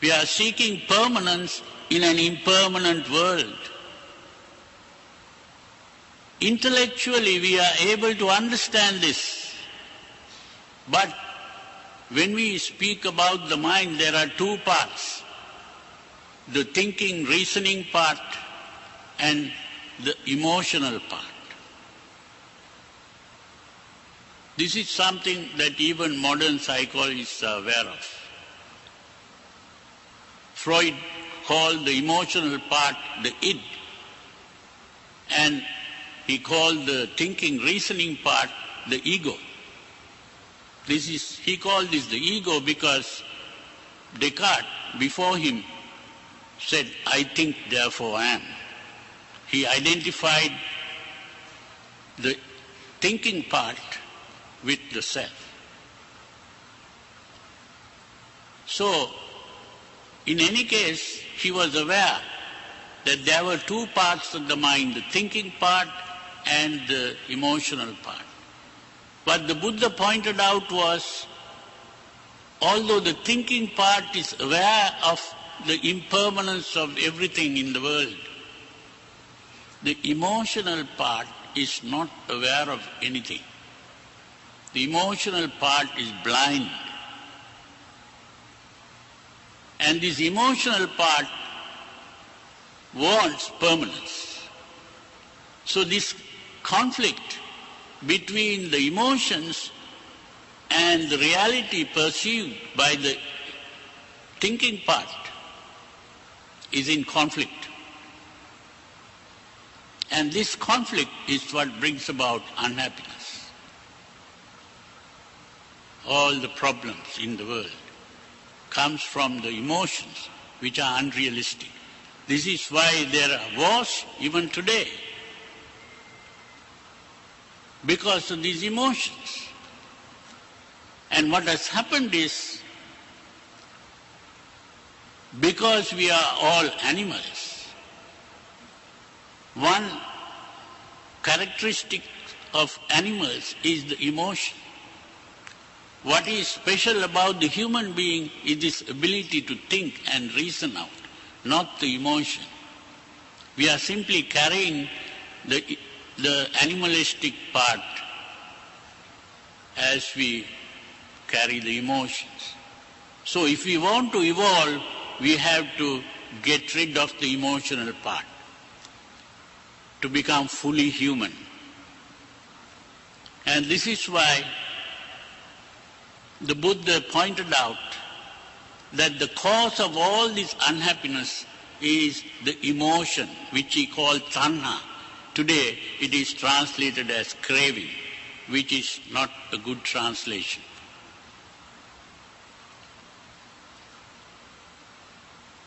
We are seeking permanence in an impermanent world. Intellectually, we are able to understand this. But when we speak about the mind, there are two parts. The thinking, reasoning part and the emotional part. This is something that even modern psychologists are aware of. Freud called the emotional part the id, and he called the thinking, reasoning part the ego. He called this the ego because Descartes, before him, said, I think, therefore I am. He identified the thinking part with the self. So, in any case, he was aware that there were two parts of the mind, the thinking part and the emotional part. What the Buddha pointed out was, although the thinking part is aware of the impermanence of everything in the world, the emotional part is not aware of anything. The emotional part is blind. And this emotional part wants permanence. So this conflict between the emotions and the reality perceived by the thinking part is in conflict. And this conflict is what brings about unhappiness. All the problems in the world comes from the emotions which are unrealistic. This is why there are wars even today, because of these emotions. And what has happened is, because we are all animals, one characteristic of animals is the emotion. What is special about the human being is this ability to think and reason out, not the emotion. We are simply carrying the animalistic part as we carry the emotions. So if we want to evolve, we have to get rid of the emotional part to become fully human. And this is why the Buddha pointed out that the cause of all this unhappiness is the emotion, which he called tanha. Today it is translated as craving, which is not a good translation.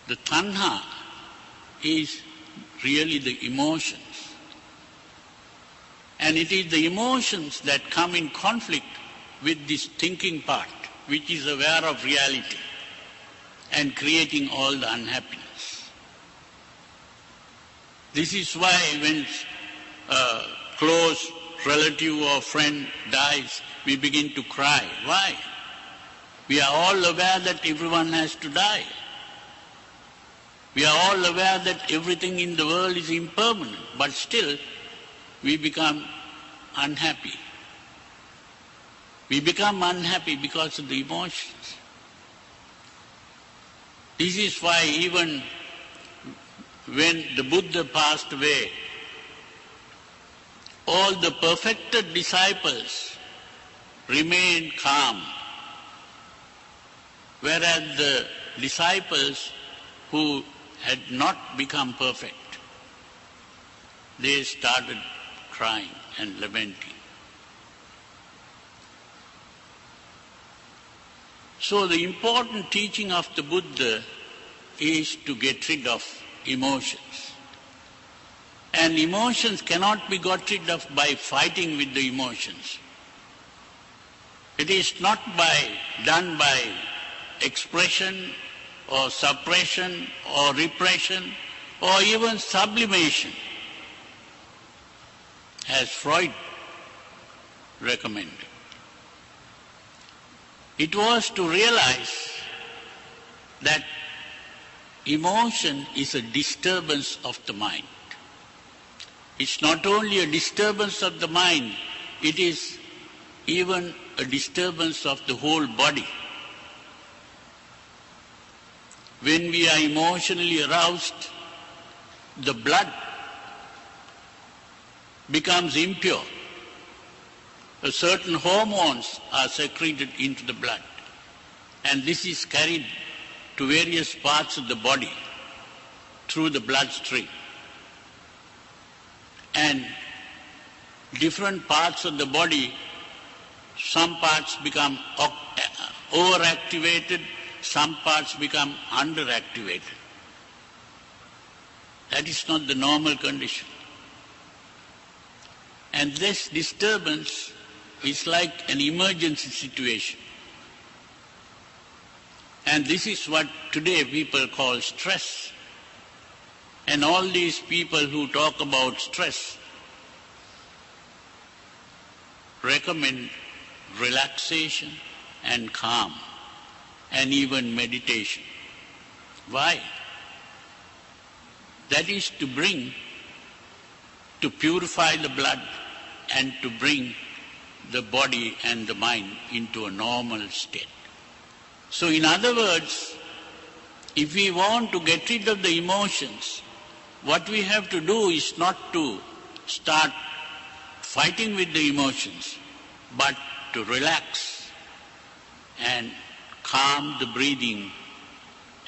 The tanha is really the emotions. And it is the emotions that come in conflict with this thinking part, which is aware of reality and creating all the unhappiness. This is why when a close relative or friend dies, we begin to cry. Why? We are all aware that everyone has to die. We are all aware that everything in the world is impermanent, but still we become unhappy. We become unhappy because of the emotions. This is why even when the Buddha passed away, all the perfected disciples remained calm, whereas the disciples who had not become perfect, they started crying and lamenting. So the important teaching of the Buddha is to get rid of emotions. And emotions cannot be got rid of by fighting with the emotions. It is not done by expression or suppression or repression or even sublimation, as Freud recommended. It was to realize that emotion is a disturbance of the mind. It's not only a disturbance of the mind, it is even a disturbance of the whole body. When we are emotionally aroused, the blood becomes impure. Certain hormones are secreted into the blood, and this is carried to various parts of the body through the bloodstream. And different parts of the body, some parts become overactivated, some parts become underactivated. That is not the normal condition. And this disturbance is like an emergency situation. And this is what today people call stress. And all these people who talk about stress recommend relaxation and calm and even meditation. Why? That is to purify the blood and to bring the body and the mind into a normal state. So in other words, if we want to get rid of the emotions, what we have to do is not to start fighting with the emotions, but to relax and calm the breathing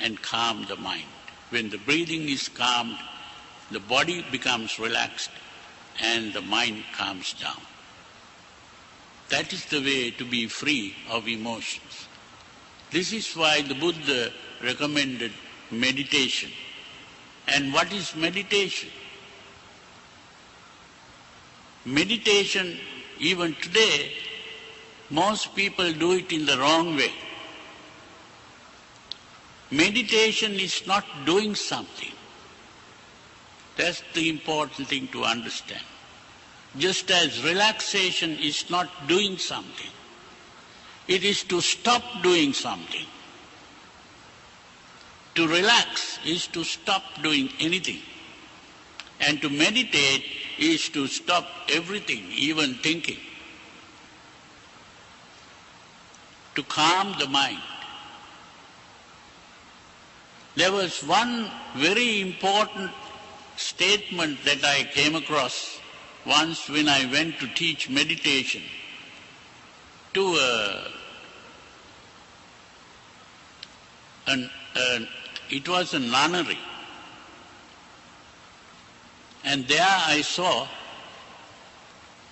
and calm the mind. When the breathing is calmed, the body becomes relaxed and the mind calms down. That is the way to be free of emotions. This is why the Buddha recommended meditation. And what is meditation? Meditation, even today, most people do it in the wrong way. Meditation is not doing something. That's the important thing to understand. Just as relaxation is not doing something, it is to stop doing something. To relax is to stop doing anything. And to meditate is to stop everything, even thinking. To calm the mind. There was one very important statement that I came across once when I went to teach meditation to it was a nunnery. And there I saw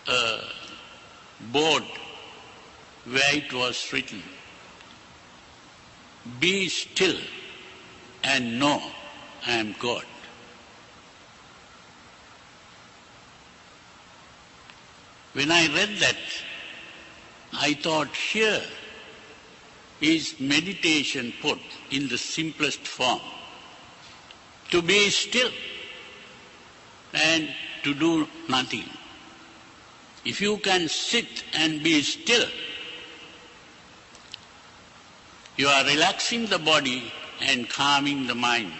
a board where it was written, "Be still and know I am God." When I read that, I thought, here is meditation put in the simplest form. To be still and to do nothing. If you can sit and be still, you are relaxing the body and calming the mind.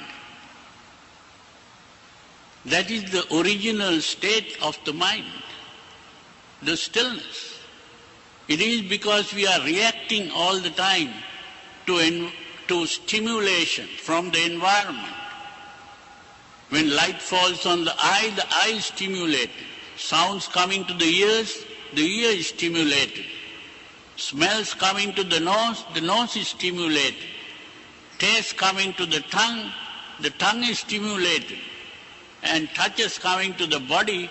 That is the original state of the mind, the stillness. It is because we are reacting all the time to stimulation from the environment. When light falls on the eye is stimulated. Sounds coming to the ear is stimulated. Smells coming to the nose is stimulated. Taste coming to the tongue is stimulated. And touches coming to the body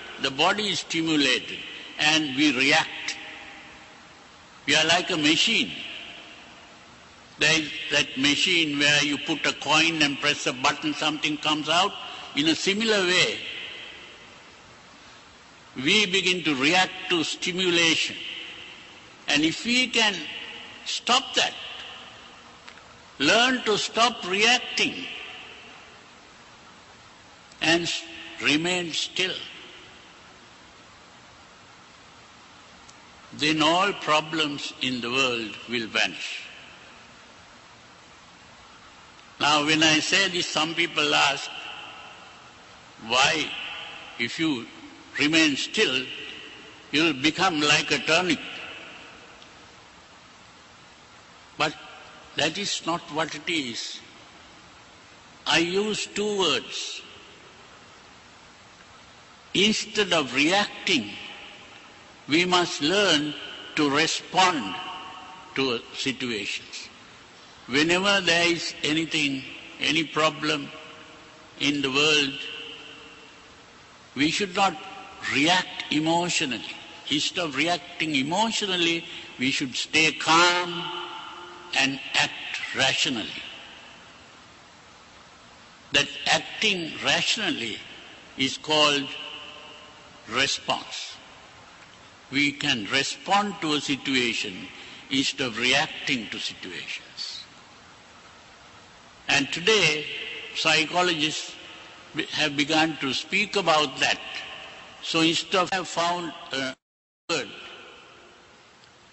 is stimulated. And we react. We are like a machine. There is that machine where you put a coin and press a button, something comes out. In a similar way, we begin to react to stimulation. And if we can stop that, learn to stop reacting and remain still, then all problems in the world will vanish. Now when I say this, some people ask, why, if you remain still, you'll become like a turnip. But that is not what it is. I use two words. Instead of reacting, we must learn to respond to situations. Whenever there is anything, any problem in the world, we should not react emotionally. Instead of reacting emotionally, we should stay calm and act rationally. That acting rationally is called response. We can respond to a situation instead of reacting to situations. And today, psychologists have begun to speak about that. So instead of have found a word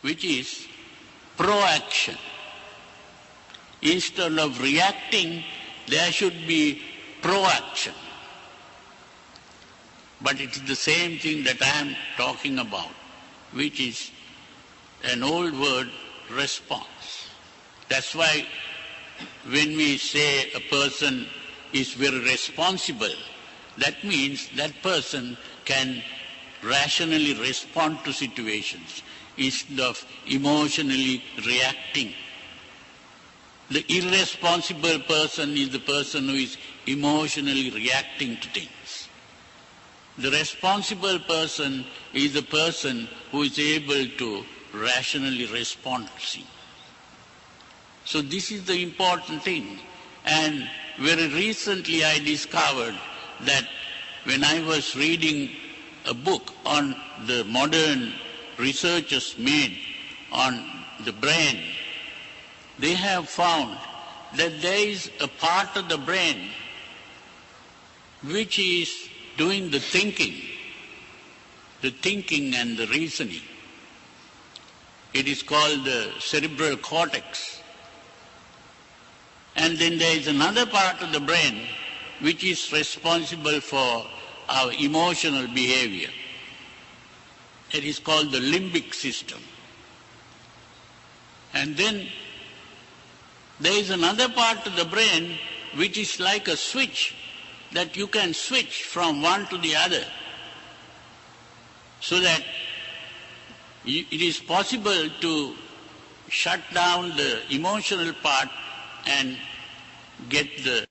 which is proaction. Instead of reacting, there should be proaction. But it is the same thing that I am talking about, which is an old word, response. That's why when we say a person is very responsible, that means that person can rationally respond to situations instead of emotionally reacting. The irresponsible person is the person who is emotionally reacting to things. The responsible person is the person who is able to rationally respond to things. So this is the important thing. And very recently I discovered that when I was reading a book on the modern researches made on the brain, they have found that there is a part of the brain which is doing the thinking and the reasoning. It is called the Cerebral Cortex. And then there is another part of the brain which is responsible for our emotional behavior. It is called the Limbic System. And then there is another part of the brain which is like a switch, that you can switch from one to the other, so that it is possible to shut down the emotional part and get the